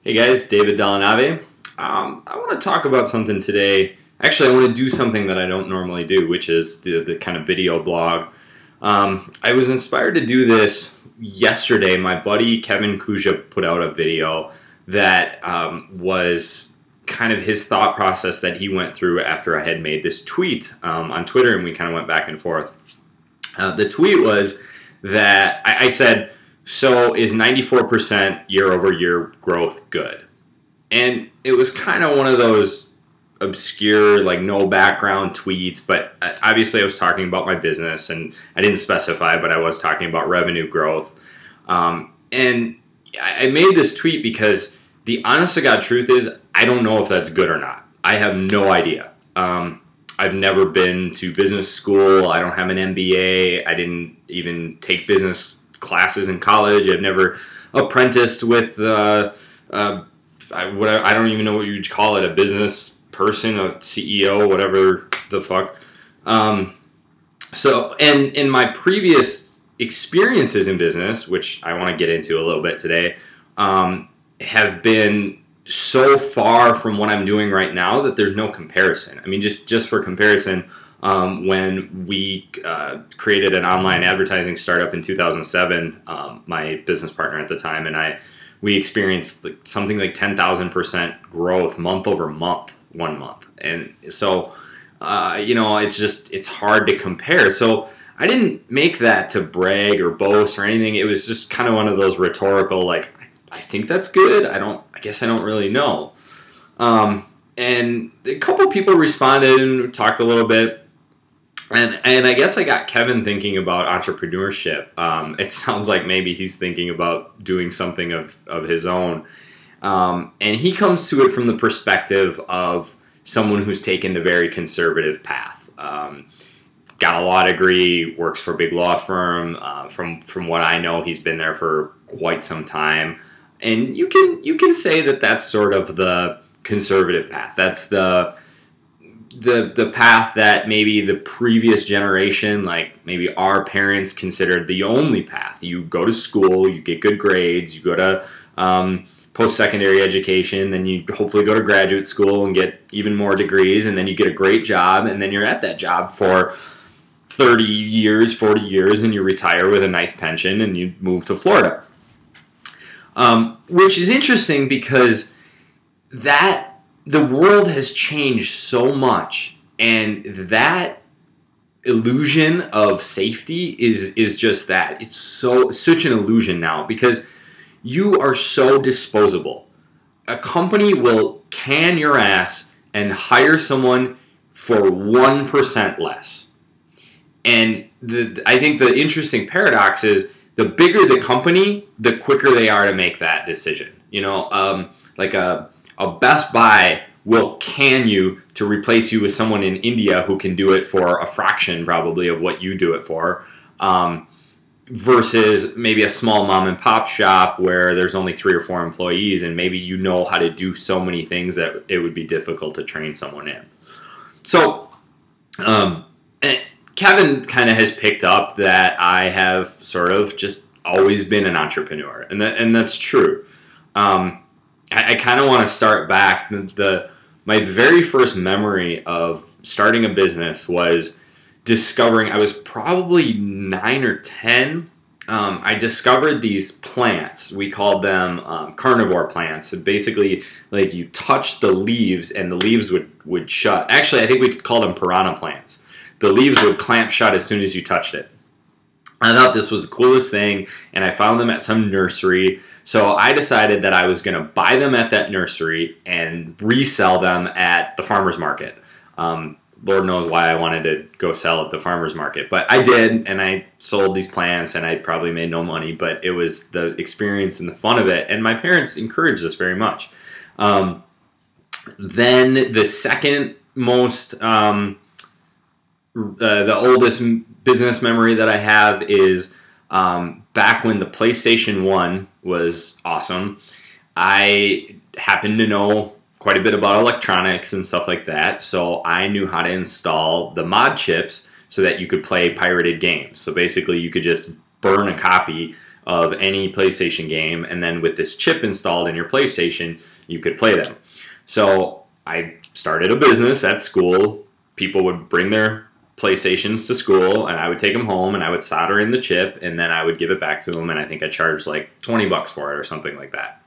Hey guys, David Delanave. I want to talk about something today. Actually, I want to do something that I don't normally do, which is the kind of video blog. I was inspired to do this yesterday. My buddy Kevin Kuja put out a video that was kind of his thought process that he went through after I had made this tweet on Twitter, and we kind of went back and forth. The tweet was that I said, so is 94% year-over-year growth good? And it was kind of one of those obscure, like no background tweets, but obviously I was talking about my business, and I didn't specify, but I was talking about revenue growth. And I made this tweet because the honest to God truth is I don't know if that's good or not. I have no idea. I've never been to business school. I don't have an MBA. I didn't even take business classes in college. I've never apprenticed with I don't even know what you'd call it, a business person, a CEO, whatever the fuck. So in my previous experiences in business, which I want to get into a little bit today, have been so far from what I'm doing right now that there's no comparison. I mean, just for comparison, when we created an online advertising startup in 2007, my business partner at the time and we experienced something like 10,000% growth month over month, 1 month. And so, it's hard to compare. So I didn't make that to brag or boast or anything. It was just kind of one of those rhetorical, like, I think that's good. I guess I don't really know. And a couple people responded and talked a little bit. And I guess I got Kevin thinking about entrepreneurship. It sounds like maybe he's thinking about doing something of his own. And he comes to it from the perspective of someone who's taken the very conservative path. Got a law degree, works for a big law firm. From what I know, he's been there for quite some time. And you can say that that's sort of the conservative path. That's the path that maybe the previous generation, like maybe our parents, considered the only path. You go to school, you get good grades, you go to post-secondary education, then you hopefully go to graduate school and get even more degrees, and then you get a great job, and then you're at that job for 30 years, 40 years, and you retire with a nice pension, and you move to Florida. Which is interesting because the world has changed so much, and that illusion of safety is just that. It's such an illusion now because you are so disposable. A company will can your ass and hire someone for 1% less. And I think the interesting paradox is the bigger the company, the quicker they are to make that decision. Like a Best Buy will can you to replace you with someone in India who can do it for a fraction probably of what you do it for, versus maybe a small mom and pop shop where there's only 3 or 4 employees and maybe you know how to do so many things that it would be difficult to train someone in. So Kevin kind of has picked up that I have sort of just always been an entrepreneur, and that's true. I kind of want to start back. My very first memory of starting a business was discovering, I was probably 9 or 10. I discovered these plants. We called them carnivore plants. And basically, like, you touch the leaves and the leaves would shut. Actually, I think we called them piranha plants. The leaves would clamp shut as soon as you touched it. I thought this was the coolest thing, and I found them at some nursery. So I decided that I was going to buy them at that nursery and resell them at the farmer's market. Lord knows why I wanted to go sell at the farmer's market. But I did, and I sold these plants, and I probably made no money. But it was the experience and the fun of it. And my parents encouraged us very much. Then the second most... the oldest business memory that I have is back when the PlayStation 1 was awesome. I happened to know quite a bit about electronics and stuff like that, so I knew how to install the mod chips so that you could play pirated games. So basically you could just burn a copy of any PlayStation game, and then with this chip installed in your PlayStation, you could play them. So I started a business at school. People would bring their PlayStations to school, and I would take them home, and I would solder in the chip, and then I would give it back to them, and I think I charged like $20 for it or something like that,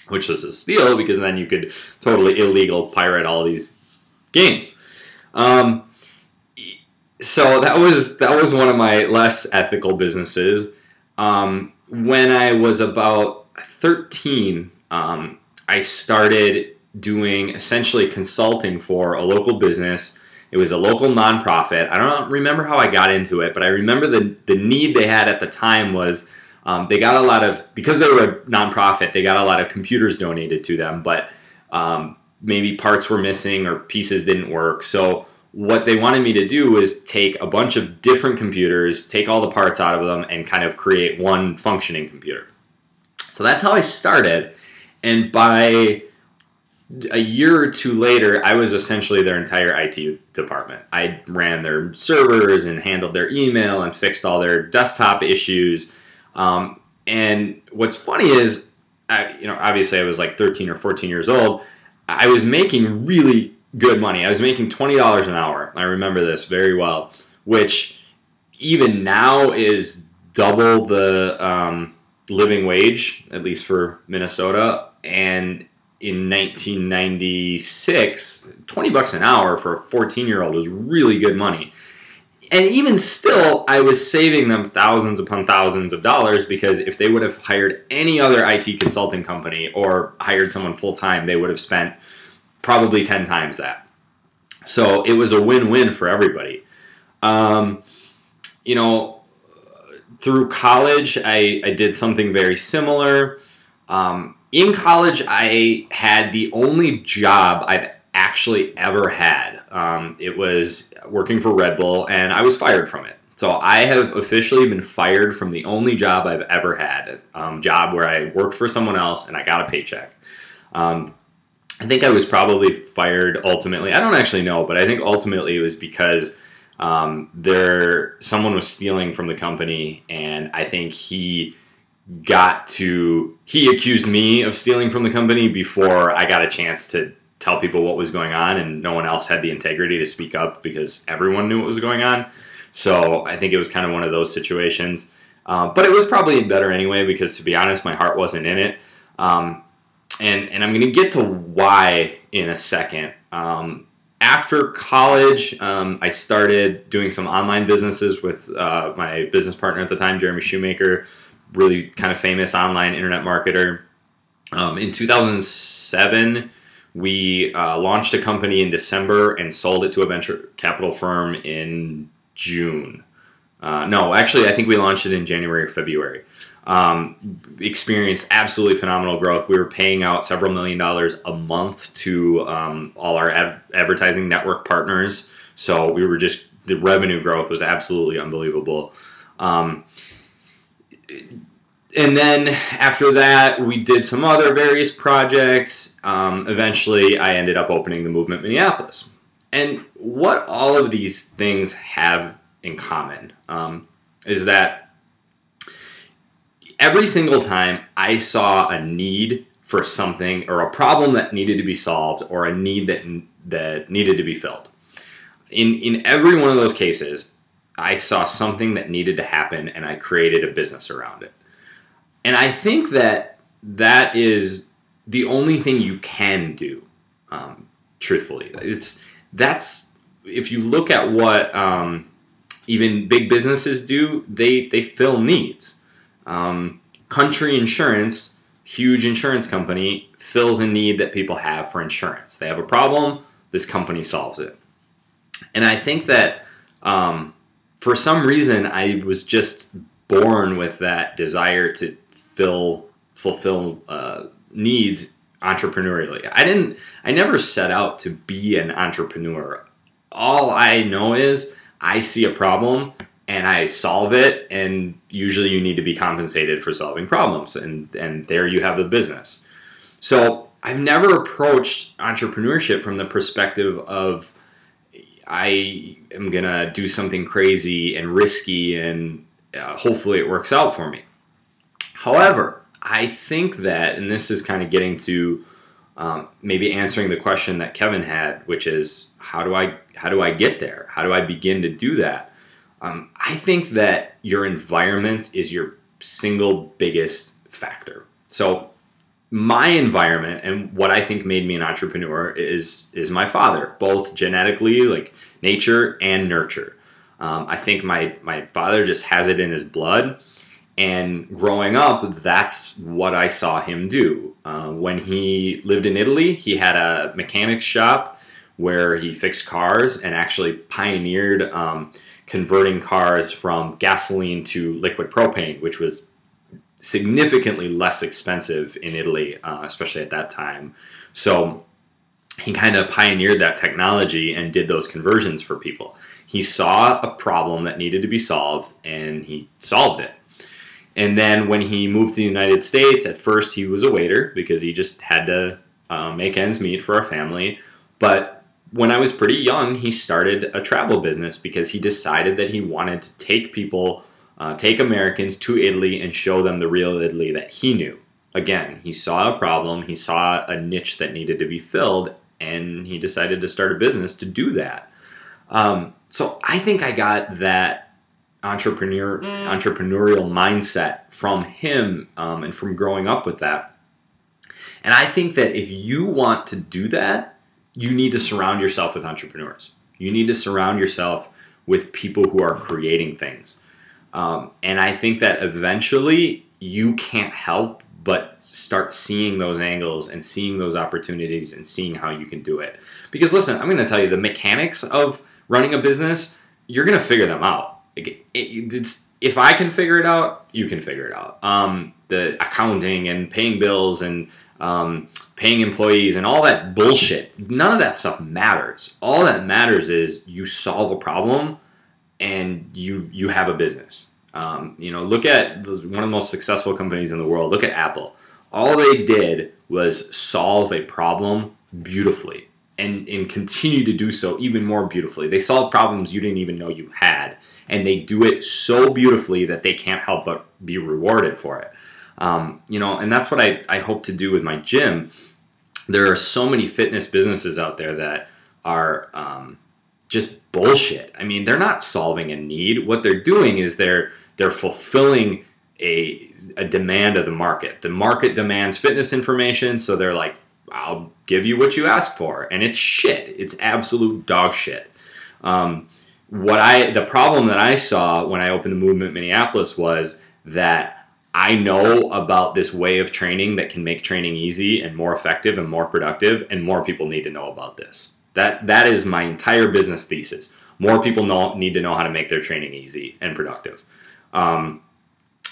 which was a steal because then you could totally illegal pirate all these games. So that was one of my less ethical businesses. When I was about 13, I started doing essentially consulting for a local business. It was a local nonprofit. I don't remember how I got into it, but I remember the need they had at the time was they got a lot of, because they were a nonprofit, they got a lot of computers donated to them, but maybe parts were missing or pieces didn't work. So what they wanted me to do was take a bunch of different computers, take all the parts out of them, and kind of create one functioning computer. So that's how I started. And by a year or two later, I was essentially their entire IT department. I ran their servers and handled their email and fixed all their desktop issues. And what's funny is, obviously I was like 13 or 14 years old. I was making really good money. I was making $20 an hour. I remember this very well, which even now is double the living wage, at least for Minnesota. And in 1996, $20 an hour for a 14-year-old was really good money. And even still, I was saving them thousands upon thousands of dollars, because if they would have hired any other IT consulting company or hired someone full-time, they would have spent probably 10 times that. So it was a win-win for everybody. Through college, I did something very similar. In college, I had the only job I've actually ever had. It was working for Red Bull, and I was fired from it. So I have officially been fired from the only job I've ever had, job where I worked for someone else and I got a paycheck. I think I was probably fired ultimately. I don't actually know, but I think ultimately it was because someone was stealing from the company, and I think he accused me of stealing from the company before I got a chance to tell people what was going on, and no one else had the integrity to speak up because everyone knew what was going on. So I think it was kind of one of those situations. But it was probably better anyway, because to be honest, my heart wasn't in it. And I'm going to get to why in a second. After college, I started doing some online businesses with my business partner at the time, Jeremy Shoemaker, really kind of famous online internet marketer. In 2007, we launched a company in December and sold it to a venture capital firm in June. No, actually, I think we launched it in January or February. Experienced absolutely phenomenal growth. We were paying out several $1 million a month to all our advertising network partners. So we were the revenue growth was absolutely unbelievable. And then after that, we did some other various projects. Eventually, I ended up opening the Movement Minneapolis. And what all of these things have in common is that every single time I saw a need for something, or a problem that needed to be solved, or a need that needed to be filled, in every one of those cases, I saw something that needed to happen, and I created a business around it. And I think that is the only thing you can do, truthfully. If you look at what even big businesses do, they fill needs. Country Insurance, huge insurance company, fills a need that people have for insurance. They have a problem, this company solves it. And I think that for some reason, I was just born with that desire to fulfill needs entrepreneurially. I never set out to be an entrepreneur. All I know is I see a problem and I solve it, and usually you need to be compensated for solving problems, and there you have the business. So I've never approached entrepreneurship from the perspective of I am gonna do something crazy and risky and hopefully it works out for me. However, I think that, and this is kind of getting to maybe answering the question that Kevin had, which is how do I get there? How do I begin to do that? I think that your environment is your single biggest factor. So my environment and what I think made me an entrepreneur is my father, both genetically, like nature and nurture. I think my father just has it in his blood. And growing up, that's what I saw him do. When he lived in Italy, he had a mechanics shop where he fixed cars and actually pioneered converting cars from gasoline to liquid propane, which was significantly less expensive in Italy, especially at that time. So he kind of pioneered that technology and did those conversions for people. He saw a problem that needed to be solved, and he solved it. And then when he moved to the United States, at first he was a waiter because he just had to make ends meet for our family. But when I was pretty young, he started a travel business because he decided that he wanted to take people, take Americans to Italy and show them the real Italy that he knew. Again, he saw a problem, he saw a niche that needed to be filled, and he decided to start a business to do that. So I think I got that entrepreneurial mindset from him and from growing up with that. And I think that if you want to do that, you need to surround yourself with entrepreneurs. You need to surround yourself with people who are creating things. And I think that eventually you can't help but start seeing those angles and seeing those opportunities and seeing how you can do it. Because listen, I'm going to tell you, the mechanics of running a business, you're going to figure them out. If I can figure it out, you can figure it out. The accounting and paying bills and paying employees and all that bullshit, none of that stuff matters. All that matters is you solve a problem and you have a business. Look at one of the most successful companies in the world. Look at Apple. All they did was solve a problem beautifully and continue to do so even more beautifully. They solve problems you didn't even know you had, and they do it so beautifully that they can't help but be rewarded for it. And that's what I hope to do with my gym. There are so many fitness businesses out there that are just bullshit. I mean, they're not solving a need. What they're doing is they're fulfilling a demand of the market. The market demands fitness information, so they're like, I'll give you what you ask for. And it's shit. It's absolute dog shit. The problem that I saw when I opened the Movement Minneapolis was that I know about this way of training that can make training easy and more effective and more productive, and more people need to know about this. That is my entire business thesis. More people need to know how to make their training easy and productive.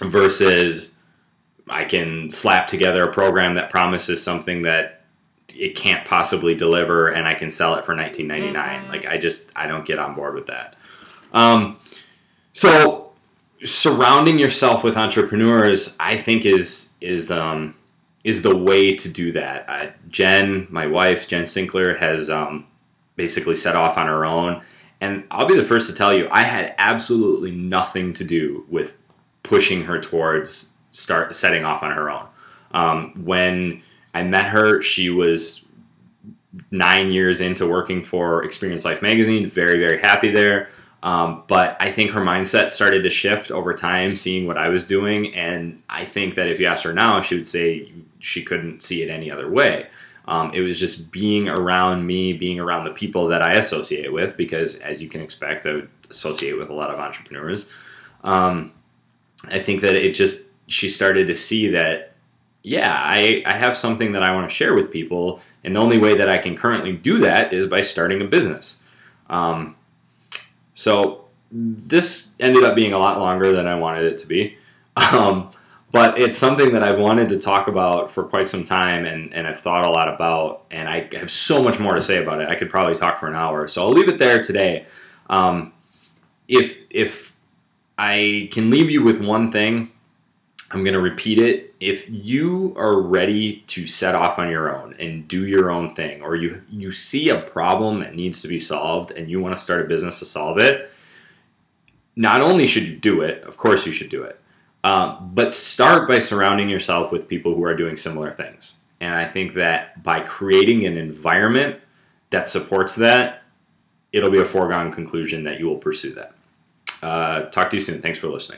Versus I can slap together a program that promises something that it can't possibly deliver, and I can sell it for $19.99. Like, I don't get on board with that. So surrounding yourself with entrepreneurs, I think is the way to do that. Jen, my wife, Jen Sinkler, has basically set off on her own. And I'll be the first to tell you, I had absolutely nothing to do with pushing her towards setting off on her own. When I met her, she was 9 years into working for Experience Life magazine, very, very happy there. But I think her mindset started to shift over time, seeing what I was doing. And I think that if you asked her now, she would say she couldn't see it any other way. It was just being around me, being around the people that I associate with, because as you can expect, I would associate with a lot of entrepreneurs. I think that she started to see that, yeah, I have something that I want to share with people, and the only way that I can currently do that is by starting a business. So this ended up being a lot longer than I wanted it to be, but it's something that I've wanted to talk about for quite some time, and I've thought a lot about, and I have so much more to say about it. I could probably talk for an hour, so I'll leave it there today. If I can leave you with one thing, I'm going to repeat it. If you are ready to set off on your own and do your own thing, or you see a problem that needs to be solved and you want to start a business to solve it, not only should you do it, of course you should do it, But start by surrounding yourself with people who are doing similar things. And I think that by creating an environment that supports that, it'll be a foregone conclusion that you will pursue that. Talk to you soon. Thanks for listening.